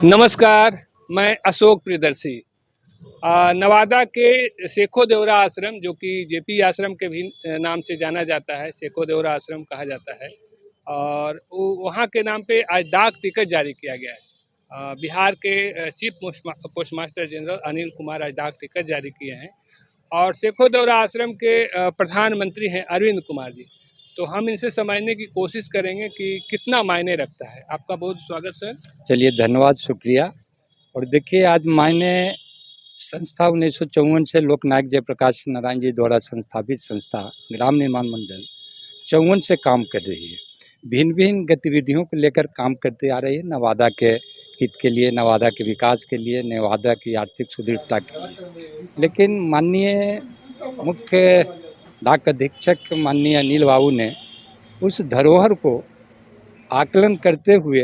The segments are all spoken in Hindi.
नमस्कार, मैं अशोक प्रियदर्शी। नवादा के सेखो देवरा आश्रम जो कि जेपी आश्रम के भी नाम से जाना जाता है, सेखो देवरा आश्रम कहा जाता है और वहाँ के नाम पे आज डाक टिकट जारी किया गया है। बिहार के chief post master general Anil Kumar आज डाक टिकट जारी किए हैं और सेखो देवरा आश्रम के प्रधानमंत्री हैं अरविंद कुमार जी। तो हम इनसे समझने की कोशिश करेंगे कि कितना मायने रखता है। आपका बहुत स्वागत सर। चलिए, धन्यवाद, शुक्रिया। और देखिए, आज मैंने संस्था 1954 से लोकनायक जयप्रकाश नारायण जी द्वारा संस्थापित संस्था ग्राम निर्माण मंडल 54 से काम कर रही है। भिन्न भिन्न गतिविधियों को लेकर काम करते आ रही है, नवादा के हित के लिए, नवादा के विकास के लिए, नवादा की आर्थिक सुदृढ़ता के लिए। लेकिन माननीय मुख्य डाक अधीक्षक माननीय अनिल बाबू ने उस धरोहर को आकलन करते हुए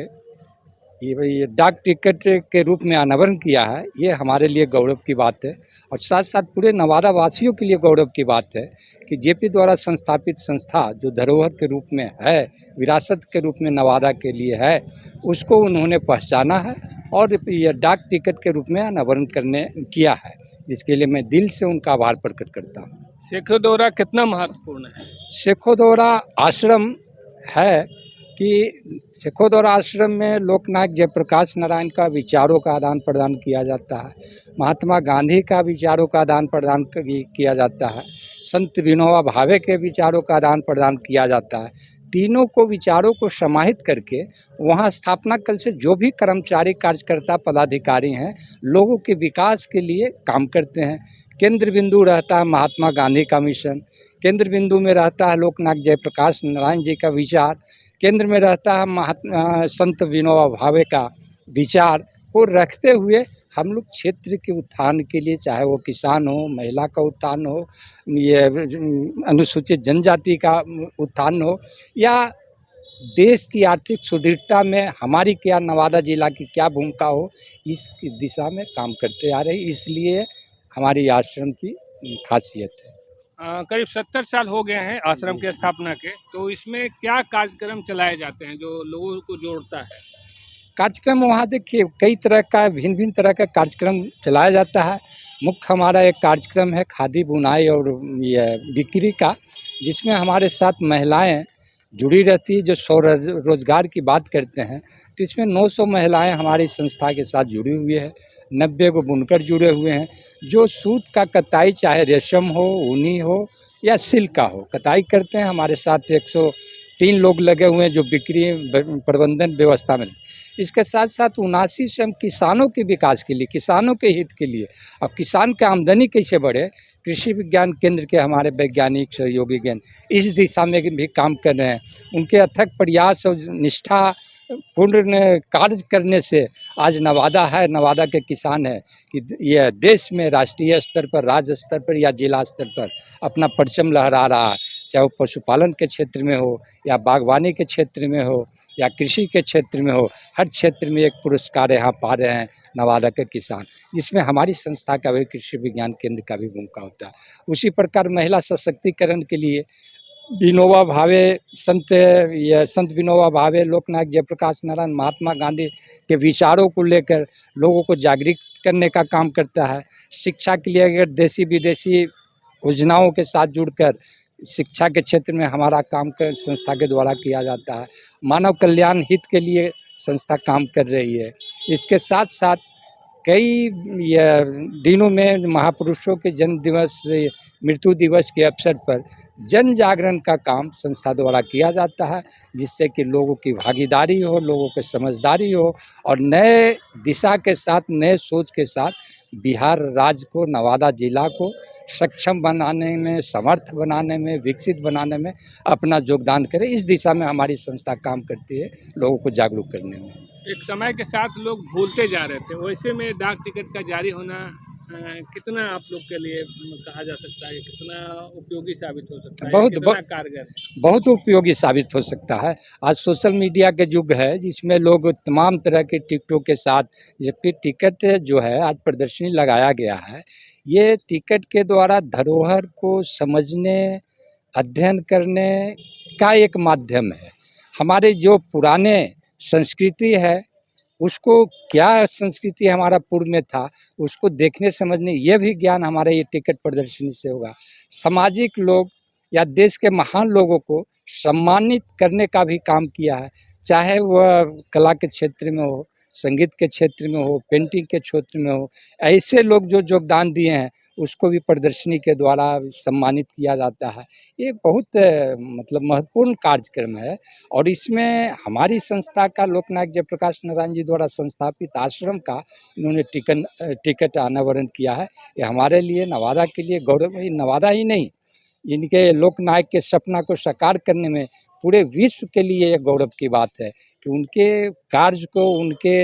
ये डाक टिकट के रूप में अनावरण किया है। ये हमारे लिए गौरव की बात है और साथ साथ पूरे नवादा वासियों के लिए गौरव की बात है कि जेपी द्वारा संस्थापित संस्था जो धरोहर के रूप में है, विरासत के रूप में नवादा के लिए है, उसको उन्होंने पहचाना है और ये डाक टिकट के रूप में अनावरण करने किया है। इसके लिए मैं दिल से उनका आभार प्रकट करता हूँ। सेखो देवरा कितना महत्वपूर्ण है? सेखो देवरा आश्रम है कि सेखो देवरा आश्रम में लोकनायक जयप्रकाश नारायण का विचारों का आदान प्रदान किया जाता है, महात्मा गांधी का विचारों का आदान प्रदान किया जाता है, संत विनोबा भावे के विचारों का आदान प्रदान किया जाता है। तीनों को विचारों को समाहित करके वहाँ स्थापना कल से जो भी कर्मचारी कार्यकर्ता पदाधिकारी हैं, लोगों के विकास के लिए काम करते हैं। केंद्र बिंदु रहता है महात्मा गांधी का मिशन, केंद्र बिंदु में रहता है लोकनायक जयप्रकाश नारायण जी का विचार, केंद्र में रहता है संत विनोबा भावे का विचार को रखते हुए हम लोग क्षेत्र के उत्थान के लिए, चाहे वो किसान हो, महिला का उत्थान हो, ये अनुसूचित जनजाति का उत्थान हो, या देश की आर्थिक सुदृढ़ता में हमारी क्या, नवादा जिला की क्या भूमिका हो, इस दिशा में काम करते आ रहे। इसलिए हमारी आश्रम की खासियत है। करीब 70 साल हो गए हैं आश्रम की स्थापना के, तो इसमें क्या कार्यक्रम चलाए जाते हैं जो लोगों को जोड़ता है? कार्यक्रम वहाँ देखिए कई तरह का, भिन्न भिन्न तरह का कार्यक्रम चलाया जाता है। मुख्य हमारा एक कार्यक्रम है खादी बुनाई और ये बिक्री का, जिसमें हमारे साथ महिलाएं जुड़ी रहती है, जो रोजगार की बात करते हैं। तो इसमें 900 महिलाएं हमारी संस्था के साथ जुड़ी हुई है, 90 को बुनकर जुड़े हुए हैं, जो सूत का कताई, चाहे रेशम हो, ऊनी हो या सिल्क का हो, कताई करते हैं। हमारे साथ 103 लोग लगे हुए हैं जो बिक्री प्रबंधन व्यवस्था में। इसके साथ साथ 79 से हम किसानों के विकास के लिए, किसानों के हित के लिए, अब किसान की आमदनी कैसे बढ़े, कृषि विज्ञान केंद्र के हमारे वैज्ञानिक सहयोगी गण इस दिशा में भी काम कर रहे हैं। उनके अथक प्रयास और निष्ठा पूर्ण कार्य करने से आज नवादा है, नवादा के किसान है कि यह देश में राष्ट्रीय स्तर पर, राज्य स्तर पर या जिला स्तर पर अपना परचम लहरा रहा है। चाहे वो पशुपालन के क्षेत्र में हो या बागवानी के क्षेत्र में हो या कृषि के क्षेत्र में हो, हर क्षेत्र में एक पुरस्कार यहाँ पा रहे हैं नवादा के किसान। जिसमें हमारी संस्था का भी, कृषि विज्ञान केंद्र का भी भूमिका होता है। उसी प्रकार महिला सशक्तिकरण के लिए विनोबा भावे, संत विनोबा भावे, लोकनायक जयप्रकाश नारायण, महात्मा गांधी के विचारों को लेकर लोगों को जागृत करने का काम करता है। शिक्षा के लिए अगर देशी विदेशी योजनाओं के साथ जुड़कर शिक्षा के क्षेत्र में हमारा काम कर संस्था के द्वारा किया जाता है। मानव कल्याण हित के लिए संस्था काम कर रही है। इसके साथ साथ कई दिनों में महापुरुषों के जन्म दिवस, मृत्यु दिवस के अवसर पर जन जागरण का काम संस्था द्वारा किया जाता है, जिससे कि लोगों की भागीदारी हो, लोगों की समझदारी हो और नए दिशा के साथ, नए सोच के साथ बिहार राज्य को, नवादा जिला को सक्षम बनाने में, समर्थ बनाने में, विकसित बनाने में अपना योगदान करे। इस दिशा में हमारी संस्था काम करती है, लोगों को जागरूक करने में। एक समय के साथ लोग भूलते जा रहे थे, वैसे में डाक टिकट का जारी होना कितना आप लोग के लिए कहा जा सकता है, कितना उपयोगी साबित हो सकता है, कितना कारगर है? बहुत उपयोगी साबित हो सकता है। आज सोशल मीडिया के युग है, जिसमें लोग तमाम तरह के टिकटों के साथ, जबकि टिकट जो है आज प्रदर्शनी लगाया गया है, ये टिकट के द्वारा धरोहर को समझने, अध्ययन करने का एक माध्यम है। हमारे जो पुराने संस्कृति है, उसको क्या संस्कृति हमारा पूर्व में था, उसको देखने समझने ये भी ज्ञान हमारा ये टिकट प्रदर्शनी से होगा। सामाजिक लोग या देश के महान लोगों को सम्मानित करने का भी काम किया है, चाहे वह कला के क्षेत्र में हो, संगीत के क्षेत्र में हो, पेंटिंग के क्षेत्र में हो। ऐसे लोग जो योगदान दिए हैं, उसको भी प्रदर्शनी के द्वारा सम्मानित किया जाता है। ये बहुत मतलब महत्वपूर्ण कार्यक्रम है और इसमें हमारी संस्था का लोकनायक जयप्रकाश नारायण जी द्वारा संस्थापित आश्रम का इन्होंने टिकट अनावरण किया है। ये हमारे लिए, नवादा के लिए गौरव, नवादा ही नहीं, इनके लोकनायक के सपना को साकार करने में पूरे विश्व के लिए ये गौरव की बात है कि उनके कार्य को, उनके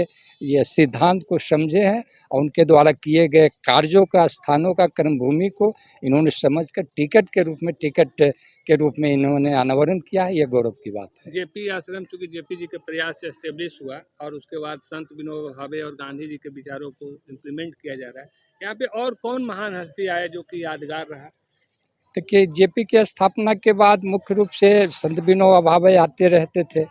ये सिद्धांत को समझे हैं और उनके द्वारा किए गए कार्यों का, स्थानों का, कर्मभूमि को इन्होंने समझकर टिकट के रूप में इन्होंने अनावरण किया है। ये गौरव की बात है। जेपी आश्रम चूंकि जेपी जी के प्रयास से एस्टेब्लिश हुआ और उसके बाद संत विनोबा भावे और गांधी जी के विचारों को इम्प्लीमेंट किया जा रहा है, यहाँ पे और कौन महान हस्ती आए जो कि यादगार रहा? देखिए, जेपी की स्थापना के बाद मुख्य रूप से संत विनोबा भावे आते रहते थे।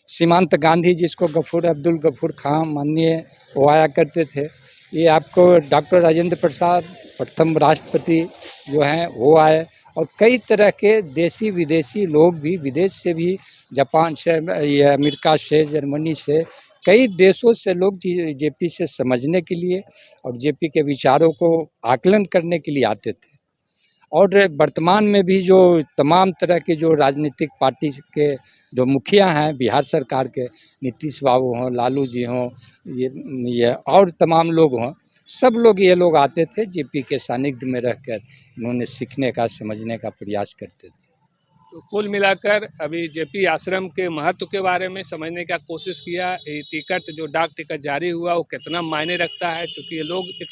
सीमांत गांधी, जिसको गफूर अब्दुल गफूर खां माननीय, वो आया करते थे। ये आपको डॉक्टर राजेंद्र प्रसाद, प्रथम राष्ट्रपति जो हैं, वो आए और कई तरह के देसी विदेशी लोग भी, विदेश से भी, जापान से, ये अमेरिका से, जर्मनी से, कई देशों से लोग जेपी से समझने के लिए और जेपी के विचारों को आकलन करने के लिए आते थे। और वर्तमान में भी जो तमाम तरह के जो राजनीतिक पार्टी के जो मुखिया हैं बिहार सरकार के, नीतीश बाबू हों, लालू जी हों, ये और तमाम लोग हों, सब लोग, ये लोग आते थे जेपी के सानिध्य में रहकर इन्होंने सीखने का, समझने का प्रयास करते थे। तो कुल मिलाकर अभी जेपी आश्रम के महत्व के बारे में समझने का कोशिश किया। ये टिकट जो डाक टिकट जारी हुआ वो कितना मायने रखता है, क्योंकि ये लोग एक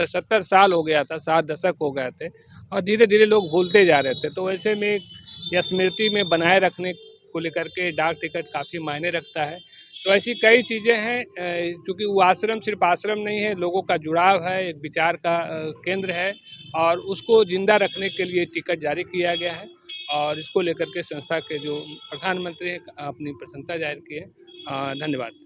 70 साल हो गया था, 7 दशक हो गए थे और धीरे धीरे लोग भूलते जा रहे थे। तो ऐसे में यह स्मृति में बनाए रखने को लेकर के डाक टिकट काफ़ी मायने रखता है। तो ऐसी कई चीज़ें हैं, क्योंकि वो आश्रम सिर्फ आश्रम नहीं है, लोगों का जुड़ाव है, एक विचार का केंद्र है और उसको जिंदा रखने के लिए टिकट जारी किया गया है। और इसको लेकर के संस्था के जो प्रधानमंत्री हैं अपनी प्रसन्नता जाहिर की है। धन्यवाद।